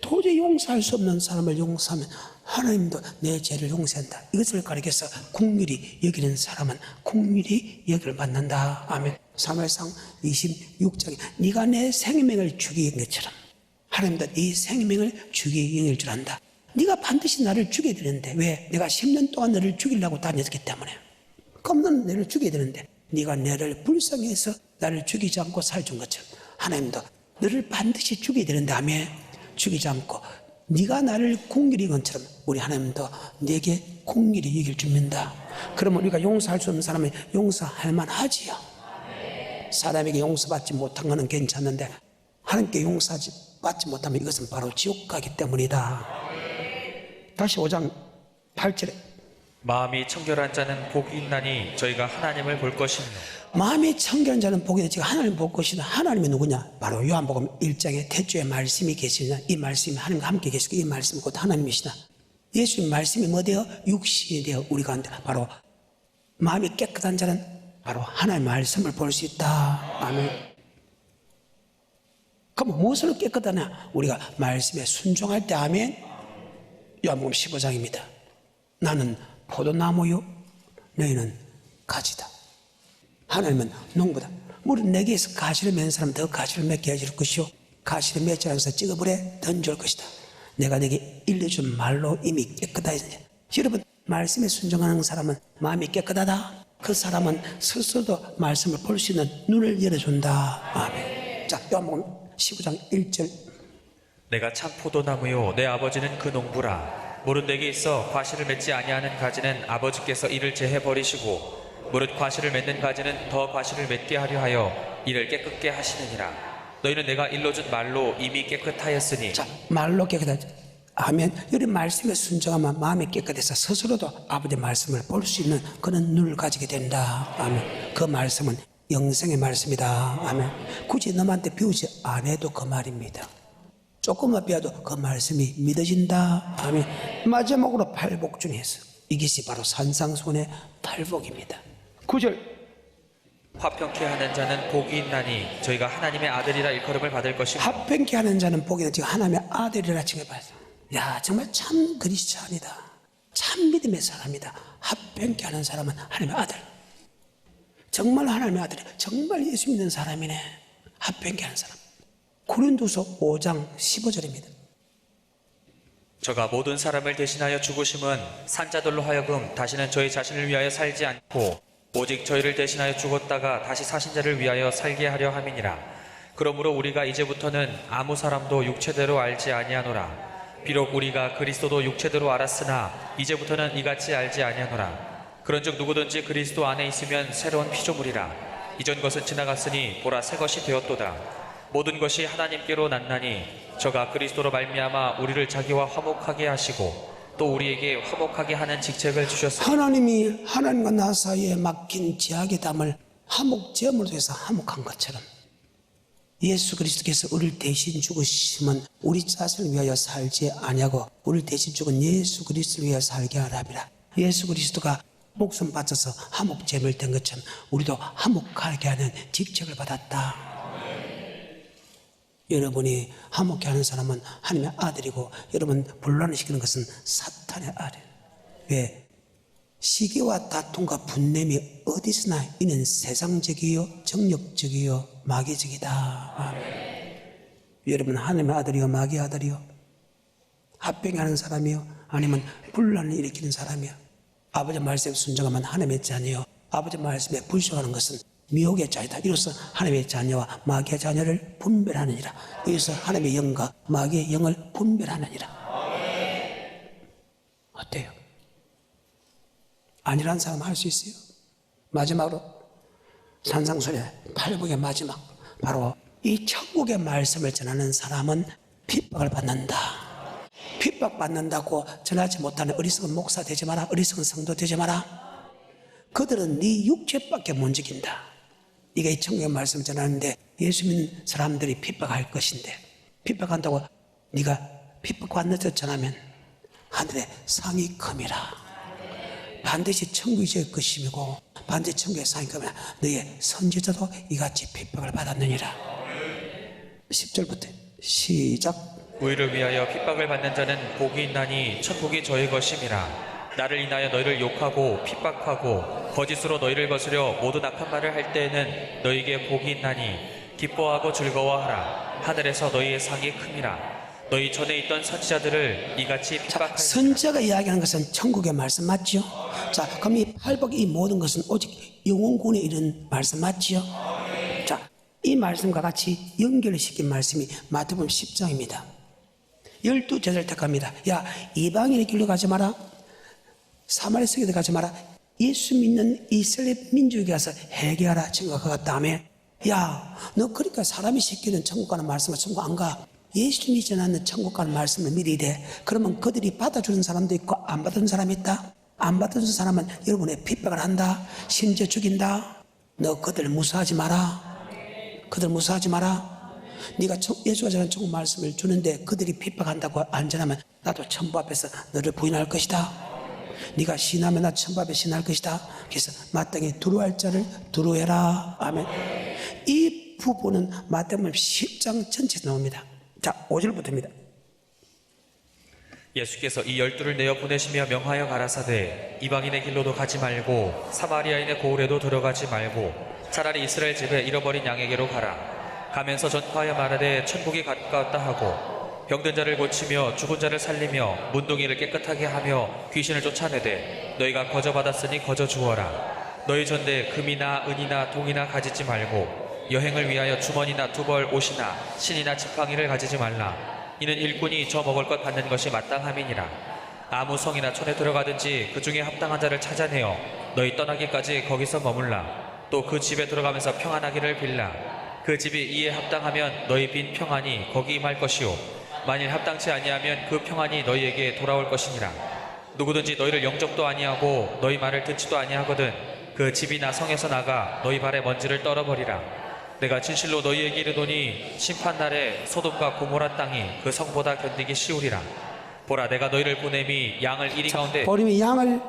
도저히 용서할 수 없는 사람을 용서하면 하나님도 내 죄를 용서한다. 이것을 가리켜서 긍휼히 여기는 사람은 긍휼히 여기를 받는다. 아멘. 사무엘상 26장에 네가 내 생명을 죽이는 것처럼 하나님도 네 생명을 죽이는 줄 안다. 네가 반드시 나를 죽여야 되는데 왜? 내가 10년 동안 너를 죽이려고 다녔기 때문에. 그럼 너는 나를 죽여야 되는데 네가 나를 불쌍해서 나를 죽이지 않고 살준 것처럼 하나님도 너를 반드시 죽여야 되는데 아멘. 죽이지 않고 네가 나를 공길히 인 것처럼 우리 하나님도 네게 공길히 여길 줍니다. 그러면 우리가 용서할 수 없는 사람은 용서할 만하지요. 사람에게 용서받지 못한 것은 괜찮은데 하나님께 용서받지 못하면 이것은 바로 지옥 가기 때문이다. 다시 5장 8절에 마음이 청결한 자는 복이 있나니 저희가 하나님을 볼 것이며. 마음이 청결한 자는 복이 있다. 지금 하나님 볼 것이다. 하나님이 누구냐? 바로 요한복음 1장에 태초에 말씀이 계시냐? 이 말씀이 하나님과 함께 계시고 이 말씀이 곧 하나님이시다. 예수님 말씀이 뭐 되어? 육신이 되어 우리 가운데 바로 마음이 깨끗한 자는 바로 하나님의 말씀을 볼 수 있다. 아멘. 그럼 무엇으로 깨끗하냐? 우리가 말씀에 순종할 때 아멘. 요한복음 15장입니다. 나는 포도나무요 너희는 가지다. 하나님은 농부다. 물은 내게서 가시를 맺는 사람 더 가시를 맺게 해줄 것이요 가시를 맺지 않아서 찌그불에 던질 것이다. 내가 내게 일러준 말로 이미 깨끗하다. 여러분 말씀에 순종하는 사람은 마음이 깨끗하다. 그 사람은 스스로도 말씀을 볼 수 있는 눈을 열어준다. 아멘. 자, 요한복음 15장 1절. 내가 참 포도나무요 내 아버지는 그 농부라. 무릇 내게 있어 과실을 맺지 아니하는 가지는 아버지께서 이를 제해 버리시고 무릇 과실을 맺는 가지는 더 과실을 맺게 하려 하여 이를 깨끗게 하시느니라. 너희는 내가 일러준 말로 이미 깨끗하였으니. 자, 말로 깨끗하죠. 아멘. 이런 말씀에 순종하면 마음이 깨끗해서 스스로도 아버지의 말씀을 볼 수 있는 그런 눈을 가지게 된다. 아멘. 그 말씀은 영생의 말씀이다. 아멘. 굳이 남한테 배우지 않아도 그 말입니다. 조금만 배워도 그 말씀이 믿어진다. 아멘. 마지막으로 팔복 중에서 이것이 바로 산상수훈의 팔복입니다. 9절. 화평케 하는 자는 복이 있나니 저희가 하나님의 아들이라 일컬음을 받을 것이며. 화평케 하는 자는 복이 있나니 지금 하나님의 아들이라 칭해받아요. 야, 정말 참 그리스찬이다. 참 믿음의 사람이다. 화평케 하는 사람은 하나님의 아들. 정말 하나님의 아들이 정말 예수 믿는 사람이네. 화평케 하는 사람. 고린도서 5장 15절입니다. 저가 모든 사람을 대신하여 죽으심은 산자들로 하여금 다시는 저희 자신을 위하여 살지 않고 오직 저희를 대신하여 죽었다가 다시 사신 자를 위하여 살게 하려 함이니라. 그러므로 우리가 이제부터는 아무 사람도 육체대로 알지 아니하노라. 비록 우리가 그리스도도 육체대로 알았으나 이제부터는 이같이 알지 아니하노라. 그런즉 누구든지 그리스도 안에 있으면 새로운 피조물이라. 이전 것은 지나갔으니 보라 새 것이 되었도다. 모든 것이 하나님께로 났나니 저가 그리스도로 말미암아 우리를 자기와 화목하게 하시고 또 우리에게 화목하게 하는 직책을 주셨으니. 하나님이 하나님과 나 사이에 막힌 제약의 담을 화목제물로 해서 화목한 것처럼 예수 그리스도께서 우리를 대신 죽으시면 우리 자신을 위하여 살지 아니하고 우리를 대신 죽은 예수 그리스도를 위하여 살게 하라비라. 예수 그리스도가 목숨 바쳐서 화목제물 된 것처럼 우리도 화목하게 하는 직책을 받았다. 여러분이 화목케 하는 사람은 하나님의 아들이고 여러분 분란시키는 것은 사탄의 아들. 왜? 시기와 다툼과 분냄이 어디서나 이는 세상적이요 정력적이요 마귀적이다. 아멘. 여러분 하나님의 아들이요 마귀의 아들이요 합병하는 사람이요 아니면 분란을 일으키는 사람이요 아버지 말씀에 순종하면 하나님의 자녀요 아버지 말씀에 불순하는 것은 미혹의 자이다. 이로써 하나님의 자녀와 마귀의 자녀를 분별하느니라. 이로써 하나님의 영과 마귀의 영을 분별하느니라. 어때요? 아니라는 사람 할 수 있어요? 마지막으로 산상수훈의 팔복의 마지막 바로 이 천국의 말씀을 전하는 사람은 핍박을 받는다. 핍박받는다고 전하지 못하는 어리석은 목사 되지 마라. 어리석은 성도 되지 마라. 그들은 네 육체밖에 못 지킨다. 네가 이 천국의 말씀 전하는데 예수 믿는 사람들이 핍박할 것인데 핍박한다고 네가 핍박받는 전하면 하늘의 상이 큼이라. 반드시 천국이 될 것이고 반드시 천국의 상이 큼이라. 너의 선지자도 이같이 핍박을 받았느니라. 10절부터 시작. 우리를 위하여 핍박을 받는 자는 복이 있나니 천국이 저희 것임이라. 나를 인하여 너희를 욕하고 핍박하고 거짓으로 너희를 거스려 모든 악한 말을 할 때에는 너희에게 복이 있나니 기뻐하고 즐거워하라. 하늘에서 너희의 상이 큼이라. 너희 전에 있던 선지자들을 이같이 핍박하였다. 선지자가 이야기하는 것은 천국의 말씀 맞죠? 자, 그럼 이 팔복 이 모든 것은 오직 영혼군에 이른 말씀 맞죠? 자, 이 말씀과 같이 연결시킨 말씀이 마태복음 10장입니다. 12제자를 택합니다. 야, 이방인의 길로 가지 마라. 사마리아 세계도 가지 마라. 예수 믿는 이스라엘 민족에 가서 회개하라. 친구가 그가 다음에 야, 너 그러니까 사람이 시키는 천국 가는 말씀을 천국 안 가. 예수 믿지 않는 천국 가는 말씀을 미리 돼. 그러면 그들이 받아주는 사람도 있고 안 받아주는 사람이 있다. 안 받아주는 사람은 여러분의 핍박을 한다. 심지어 죽인다. 너 그들 무서워하지 마라. 그들 무서워하지 마라. 네가 예수가 전한 천국 말씀을 주는데 그들이 핍박한다고 안전하면 나도 천부 앞에서 너를 부인할 것이다. 네가 신하면 나 천부 앞에 신할 것이다. 그래서 마땅히 두루할 자를 두루해라. 아멘. 이 부분은 마태복음 10장 전체에 나옵니다. 자, 5절부터입니다. 예수께서 이 12를 내어 보내시며 명하여 가라사대 이방인의 길로도 가지 말고 사마리아인의 고을에도 들어가지 말고 차라리 이스라엘 집에 잃어버린 양에게로 가라. 가면서 전파하여 말하되 천국이 가까웠다 하고 병든 자를 고치며 죽은 자를 살리며 문둥이를 깨끗하게 하며 귀신을 쫓아내되 너희가 거저 받았으니 거저 주어라. 너희 전대 금이나 은이나 동이나 가지지 말고 여행을 위하여 주머니나 두벌 옷이나 신이나 지팡이를 가지지 말라. 이는 일꾼이 저 먹을 것 받는 것이 마땅함이니라. 아무 성이나 촌에 들어가든지 그 중에 합당한 자를 찾아내어 너희 떠나기까지 거기서 머물라. 또 그 집에 들어가면서 평안하기를 빌라. 그 집이 이에 합당하면 너희 빈 평안이 거기 임할 것이요 만일 합당치 아니하면 그 평안이 너희에게 돌아올 것이니라. 누구든지 너희를 영접도 아니하고 너희 말을 듣지도 아니하거든 그 집이나 성에서 나가 너희 발에 먼지를 떨어버리라. 내가 진실로 너희에게 이르노니 심판날에 소돔과 고모라 땅이 그 성보다 견디기 쉬우리라. 보라, 내가 너희를 보냄이 양을 이리 가운데 보림이 양을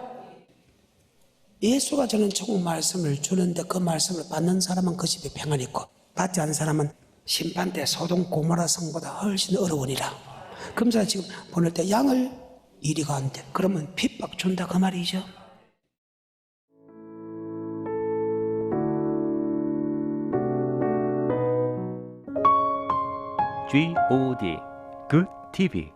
예수가 저는 천국 말씀을 주는데 그 말씀을 받는 사람은 그 집에 평안이 있고 받지 않는 사람은 심판 때 소돔 고모라 성보다 훨씬 어려우니라. 그럼 제가 지금 보낼 때 양을 이리 가운데 그러면 핍박 준다 그 말이죠. GOD Good TV